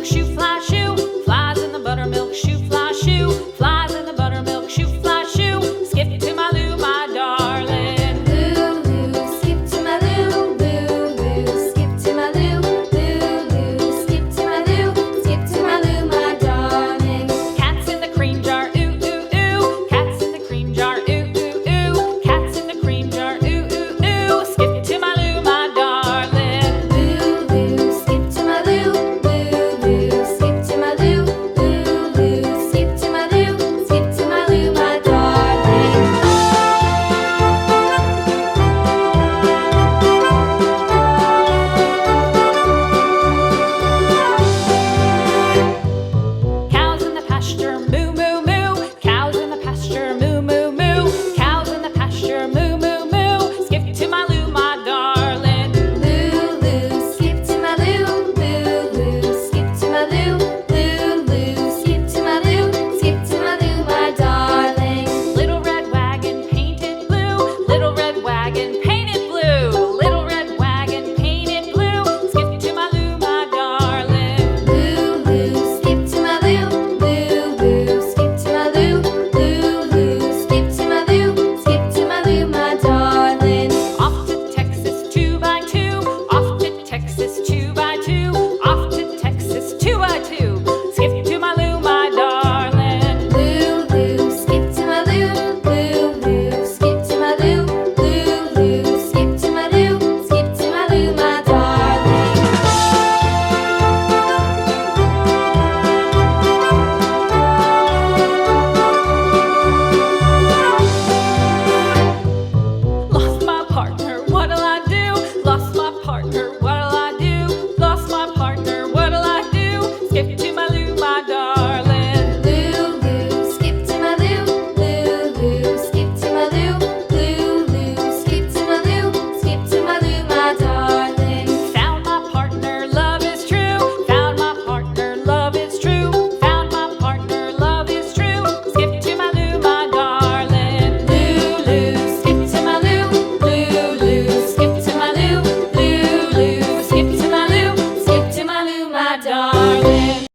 buttermilk shoe, fly shoe. Flies in the buttermilk shoe, fly shoe. Flies in the buttermilk shoe, fly shoe. Skip to my Lou, my darling. Lou, skip to my Lou, Lou, skip to my Lou, Lou, skip to my Lou, skip to my Lou, my darling. Cats in the cream jar, ooh, ooh, ooh. Cats in the cream jar, ooh, ooh, ooh. Cats in the cream jar, ooh, ooh, ooh. Skip to my Lou, my darling. Lou, skip to my Lou, Lou, skip to my Lou, Lou, skip to my Lou, skip to my Lou, my darling. Cows in the pasture, moo, moo, moo. Cows in the pasture, moo, moo, moo. Cows in the pasture, moo, moo, moo. Skip to my Lou, my darling. Lou, skip to my Lou, Lou, skip to my Lou, Lou, skip to my Lou, skip to my Lou, my darling. Little red wagon painted blue. Little red wagon painted blue. Little red wagon painted blue. Skip to my Lou, my darling. Lou, skip to my Lou, Lou, skip to my Lou, Lou, skip to my Lou, skip to my Lou, my darling. Off to Texas 2x2. Off to Texas 2x2. Off to Texas 2x2. Skip to my Lou, my darling. Lou, skip to my Lou, Lou, skip to my Lou, Lou, skip to my Lou, skip to my Lou, my darling. Lost my partner, what'll I do? Lost my partner, what'll I do? Lost my partner, what'll I do? Skip to my Lou, my darling. Lou, skip to my Lou, Lou, skip to my Lou, Lou, skip to my Lou, skip to my Lou, my darling. Found my partner, love is true. Found my partner, love is true. Found my partner, love is true. Skip to my Lou, my darling. Lou, skip to my Lou, Lou, skip to my Lou, Lou, skip to my Lou, skip to my Lou, my darling.